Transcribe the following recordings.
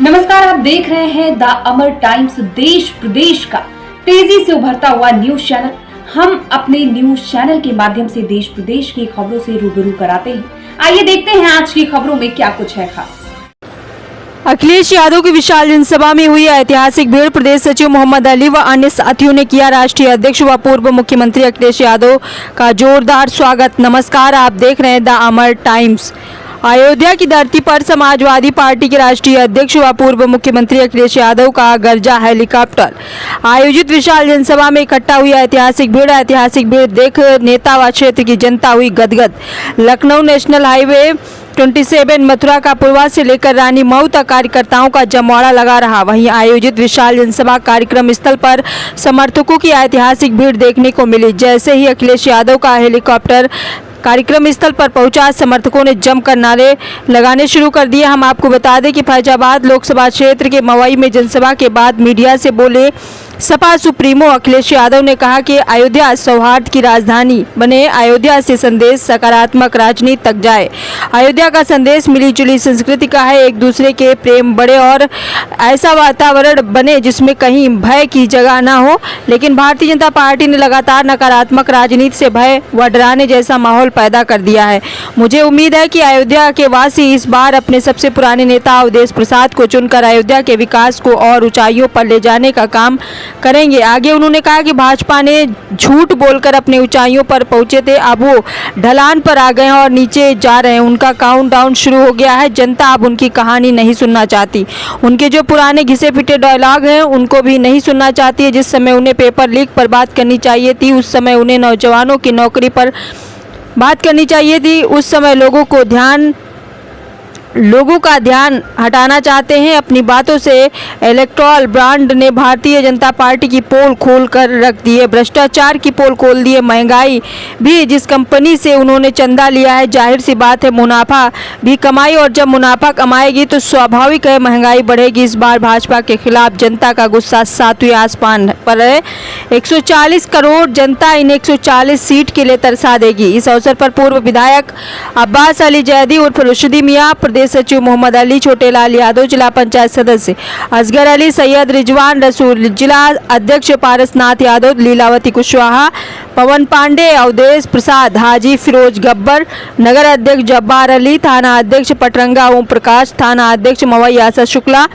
नमस्कार, आप देख रहे हैं द अमर टाइम्स, देश प्रदेश का तेजी से उभरता हुआ न्यूज चैनल। हम अपने न्यूज चैनल के माध्यम से देश प्रदेश की खबरों से रूबरू कराते हैं। आइए देखते हैं आज की खबरों में क्या कुछ है खास। अखिलेश यादव की विशाल जनसभा में हुई ऐतिहासिक भीड़। प्रदेश सचिव मोहम्मद अली व अन्य साथियों ने किया राष्ट्रीय अध्यक्ष व पूर्व मुख्यमंत्री अखिलेश यादव का जोरदार स्वागत। नमस्कार, आप देख रहे हैं द अमर टाइम्स। अयोध्या की धरती पर समाजवादी पार्टी के राष्ट्रीय अध्यक्ष व पूर्व मुख्यमंत्री अखिलेश यादव का गर्जा हेलीकॉप्टर आयोजित विशाल जनसभा में इकट्ठा हुई ऐतिहासिक भीड़ देख नेता व क्षेत्र की जनता हुई गदगद। लखनऊ नेशनल हाईवे 27 मथुरा का पूर्वा से लेकर रानी मऊ तक कार्यकर्ताओं का जमवाड़ा लगा रहा। वहीं आयोजित विशाल जनसभा कार्यक्रम स्थल पर समर्थकों की ऐतिहासिक भीड़ देखने को मिली। जैसे ही अखिलेश यादव का हेलीकॉप्टर कार्यक्रम स्थल पर पहुंचा, समर्थकों ने जमकर नारे लगाने शुरू कर दिए। हम आपको बता दें कि फैजाबाद लोकसभा क्षेत्र के मवई में जनसभा के बाद मीडिया से बोले सपा सुप्रीमो अखिलेश यादव ने कहा कि अयोध्या सौहार्द की राजधानी बने, अयोध्या से संदेश सकारात्मक राजनीति तक जाए। अयोध्या का संदेश मिलीजुली संस्कृति का है, एक दूसरे के प्रेम बढ़े और ऐसा वातावरण बने जिसमें कहीं भय की जगह ना हो। लेकिन भारतीय जनता पार्टी ने लगातार नकारात्मक राजनीति से भय व डराने जैसा माहौल पैदा कर दिया है। मुझे उम्मीद है कि अयोध्या के वासी इस बार अपने सबसे पुराने नेता अवधेश प्रसाद को चुनकर अयोध्या के विकास को और ऊंचाइयों पर ले जाने का काम करेंगे। आगे उन्होंने कहा कि भाजपा ने झूठ बोलकर अपने ऊंचाइयों पर पहुंचे थे, अब वो ढलान पर आ गए हैं और नीचे जा रहे हैं। उनका काउंटडाउन शुरू हो गया है। जनता अब उनकी कहानी नहीं सुनना चाहती। उनके जो पुराने घिसे पिटे डायलॉग हैं उनको भी नहीं सुनना चाहती है। जिस समय उन्हें पेपर लीक पर बात करनी चाहिए थी, उस समय उन्हें नौजवानों की नौकरी पर बात करनी चाहिए थी। उस समय लोगों का ध्यान हटाना चाहते हैं अपनी बातों से। इलेक्टोरल ब्रांड ने भारतीय जनता पार्टी की पोल खोल कर रख दी है, भ्रष्टाचार की पोल खोल दी है। महंगाई भी जिस कंपनी से उन्होंने चंदा लिया है, जाहिर सी बात है मुनाफा भी कमाई, और जब मुनाफा कमाएगी तो स्वाभाविक है महंगाई बढ़ेगी। इस बार भाजपा के खिलाफ जनता का गुस्सा सातवें आसमान पर है। 140 करोड़ जनता इन 140 सीट के लिए तरसा देगी। इस अवसर पर पूर्व विधायक अब्बास अली जैदी उर्फ रुशदी मियां, प्रदेश सचिव मोहम्मद अली, छोटेलाल यादव, जिला पंचायत सदस्य असगर अली, सैयद रिजवान रसूल, जिला अध्यक्ष पारसनाथ यादव, लीलावती कुशवाहा, पवन पांडे, अवधेश प्रसाद, हाजी फिरोज गब्बर, नगर अध्यक्ष जब्बार अली, थाना अध्यक्ष पटरंगा ओम प्रकाश, थाना अध्यक्ष मवई आशा शुक्ला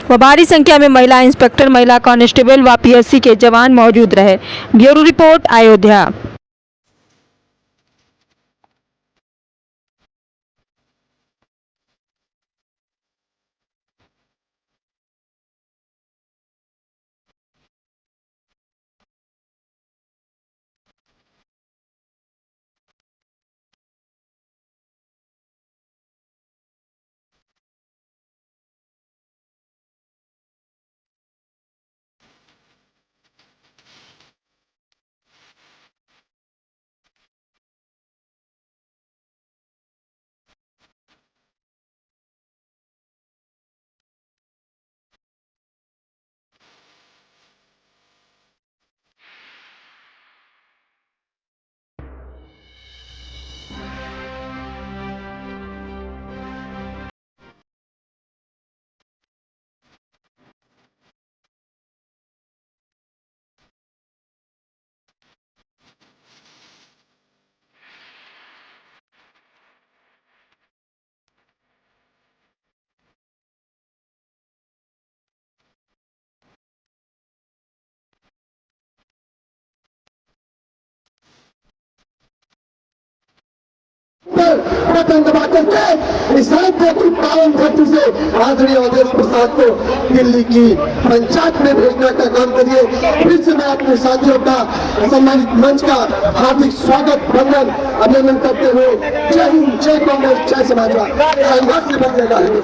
व भारी संख्या में महिला इंस्पेक्टर, महिला कांस्टेबल व पीएससी के जवान मौजूद रहे। Bureau report, Ayodhya. बटन दबा करके इस राज्य की पावन धरती से आदरणीय अवधेश प्रसाद को दिल्ली की पंचायत में भेजने का काम करिए। फिर से मैं अपने साथियों का सम्मानित मंच का हार्दिक स्वागत, वंदन, अभिनंदन करते हुए जय हिंद, जय कांग्रेस, जय समाजवाद, संघर्ष से बदलेगा।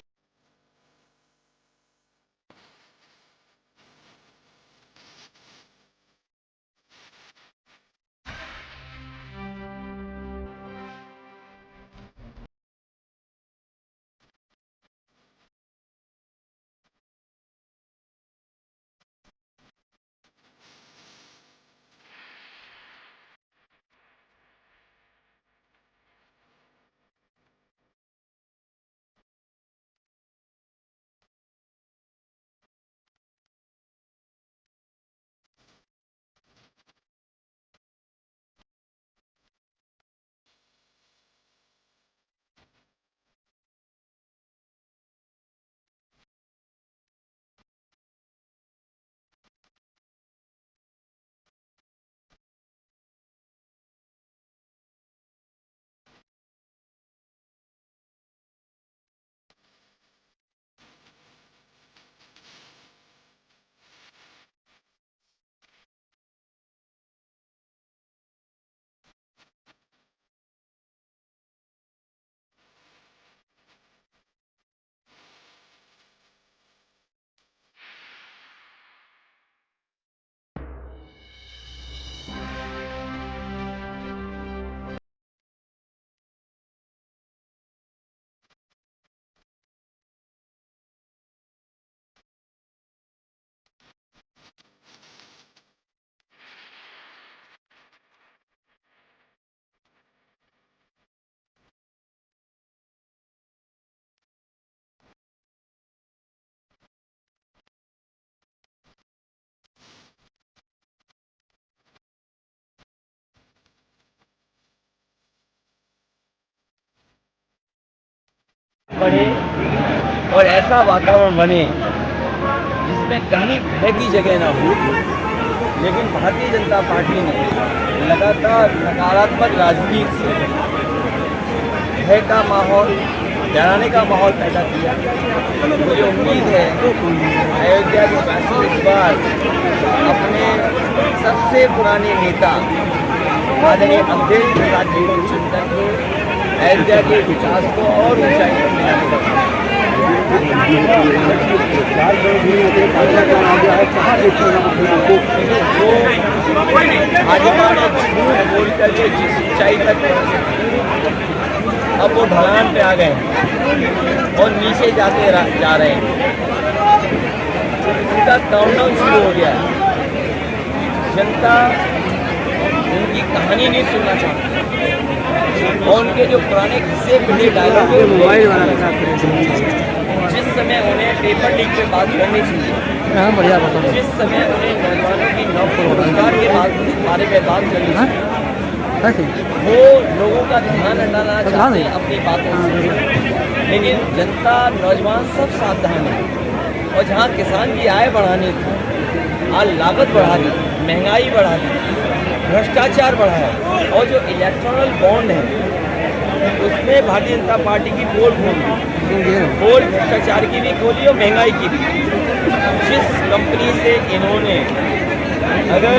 बढ़े और ऐसा वातावरण बने जिसमें कहीं भय की जगह ना हो। लेकिन भारतीय जनता पार्टी ने लगातार नकारात्मक राजनीति से भय का माहौल, डराने का माहौल पैदा किया। मुझे उम्मीद है अयोध्या के फैसले इस बार अपने सबसे पुराने नेता आदरणीय अखिलेश प्रसाद जी को चुनकर के अयोध्या के विकास को और ऊंचाई पर ले जाने का भाजपा ने झूठ बोल करके जिस ऊंचाई तक अब वो ढलान पे आ गए हैं और नीचे जाते जा रहे हैं। उनका काउंटडाउन शुरू हो गया है। जनता उनकी कहानी नहीं सुनना चाहती और उनके जो पुराने किस्से पिटे डायलॉग जिस समय उन्हें पेपर लीक पे बात करनी चाहिए, जिस समय उन्हें नौजवानों की रोजगार के बारे में बात करनी चाहिए, वो लोगों का ध्यान हटाना चाहते हैं अपनी बातों से। लेकिन जनता, नौजवान सब सावधान है। और जहाँ किसान की आय बढ़ानी थी, आज लागत बढ़ा दी, महंगाई बढ़ा दी, भ्रष्टाचार बढ़ा है। और जो इलेक्टोरल बॉन्ड है उसमें भारतीय जनता पार्टी की पोल खोल भ्रष्टाचार की भी खोली और महंगाई की भी। जिस कंपनी से इन्होंने अगर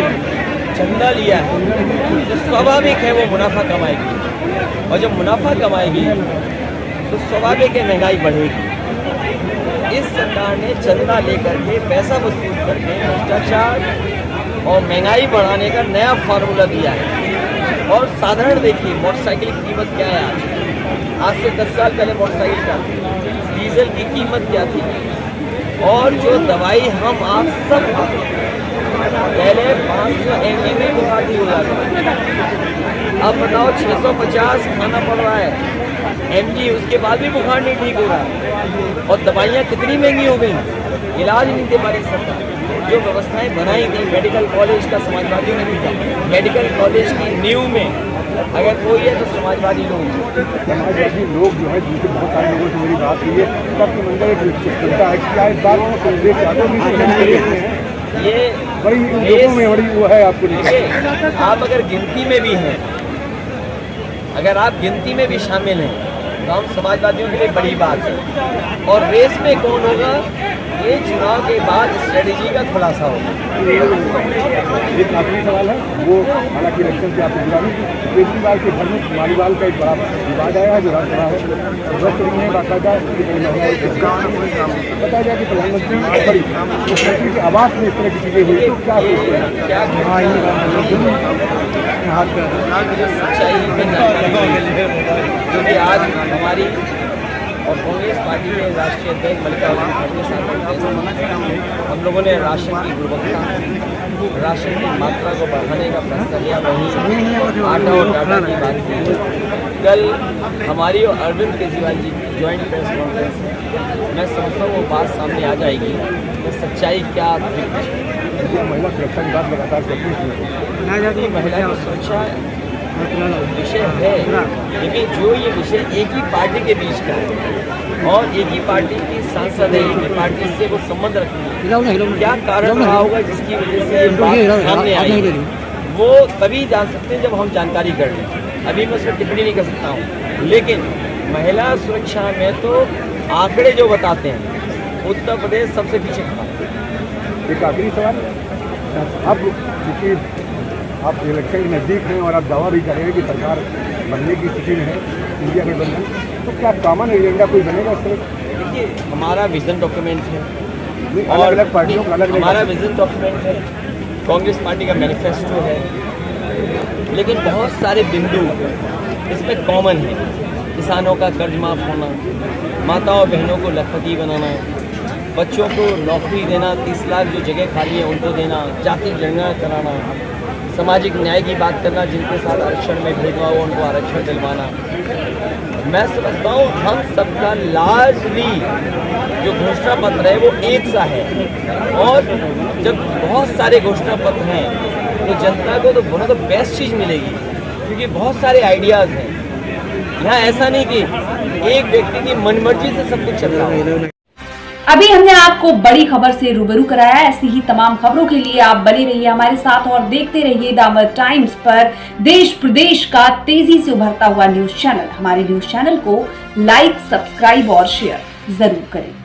चंदा लिया है तो स्वाभाविक है वो मुनाफा कमाएगी और जब मुनाफा कमाएगी तो स्वाभाविक है महंगाई बढ़ेगी। इस सरकार ने चंदा लेकर के पैसा वसूल करके भ्रष्टाचार और महंगाई बढ़ाने का नया फार्मूला दिया है। और साधारण देखिए मोटरसाइकिल की कीमत क्या है आज से 10 साल पहले मोटरसाइकिल क्या थी, डीजल की कीमत क्या थी, और जो दवाई हम आप सब पहले 500 mg में बुखार ठीक हो जाता, अब बताओ 650 खाना पड़ रहा है mg, उसके बाद भी बुखार नहीं ठीक हो रहा। और दवाइयाँ कितनी महंगी हो गई, इलाज नहीं दे पा रही सरकार। जो व्यवस्थाएं बनाई गई, मेडिकल कॉलेज का समाजवादियों ने दिया, मेडिकल कॉलेज की नींव में अगर कोई है तो समाजवादी लोग जो है जिनसे बहुत सारे लोगों से मेरी बात हुई है, सबके मन में एक चिंता है कि क्या इस बात में कांग्रेस यादव भी ये बड़ी लोगों में बड़ी वो है। आपको देखिए, आप अगर गिनती में भी हैं, अगर आप गिनती में भी शामिल हैं तो हम समाजवादियों के लिए बड़ी बात है। और रेस में कौन होगा ये चुनाव के बाद स्ट्रेटेजी का खुलासा होगा। एक आखिरी सवाल है, वो हालांकि इलेक्शन से आपको जुड़ा नहीं, केजरीवाल के घर में मालीवाल का एक बड़ा विवाद आया है जो राज्यसभा है, रद्द नहीं है बाकायदा। बताया जाए कि प्रधानमंत्री मुख्यमंत्री के आवास में इस तरह की चीज़ें हुई तो क्या क्योंकि आज हमारी और कांग्रेस पार्टी के राष्ट्रीय अध्यक्ष मल्लिकार्जुन खड़गे साहब हम लोगों ने राशन की गुणवत्ता, राशन की मात्रा को बढ़ाने का फैसला लिया। वहीं आटा और डाटा की बात की। कल हमारी और अरविंद केजरीवाल जी की ज्वाइंट प्रेस कॉन्फ्रेंस है, मैं समझता हूँ वो बात सामने आ जाएगी कि सच्चाई क्या थी। महिला सुरक्षा की बात लगातार करती है, महिला की सुरक्षा विषय है, लेकिन जो ये विषय एक ही पार्टी के बीच का है और एक ही पार्टी की सांसद है, एक ही पार्टी से वो संबंध रखती है, क्या कारण रहा होगा जिसकी वजह से ये बात सामने आई, वो तभी जान सकते हैं जब हम जानकारी कर लें। अभी मैं उसमें टिप्पणी नहीं कर सकता हूँ। लेकिन महिला सुरक्षा में तो आंकड़े जो बताते हैं उत्तर प्रदेश सबसे पीछे खड़ा है। एक आखिरी सवाल, अब क्योंकि आप इलेक्शन के नज़दीक हैं और आप दावा भी कर रहे हैं कि सरकार बनने की स्थिति में है इंडिया गठबंधन, तो क्या कॉमन एजेंडा कोई बनेगा इस तरह? देखिए, हमारा विजन डॉक्यूमेंट है और अलग अलग पार्टियों का अलग हमारा विजन डॉक्यूमेंट है, कांग्रेस पार्टी का मैनिफेस्टो है, लेकिन बहुत सारे बिंदु इसमें कॉमन है। किसानों का कर्ज माफ होना, माताओं बहनों को लखपति बनाना, बच्चों को नौकरी देना, 30 लाख जो जगह खाली है उनको देना, जाति जनगणना कराना, सामाजिक न्याय की बात करना, जिनके साथ आरक्षण में भेदभाव हो उनको आरक्षण दिलवाना। मैं समझता हूँ हम सबका लार्जली जो घोषणा पत्र है वो एक सा है, और जब बहुत सारे घोषणा पत्र हैं तो जनता को तो बहुत बेस्ट चीज़ मिलेगी, क्योंकि बहुत सारे आइडियाज़ हैं। यहाँ ऐसा नहीं कि एक व्यक्ति की मनमर्जी से सब कुछ चल रहा है। अभी हमने आपको बड़ी खबर से रूबरू कराया। ऐसी ही तमाम खबरों के लिए आप बने रहिए हमारे साथ और देखते रहिए द अमर टाइम्स पर देश प्रदेश का तेजी से उभरता हुआ न्यूज चैनल। हमारे न्यूज चैनल को लाइक, सब्सक्राइब और शेयर जरूर करें।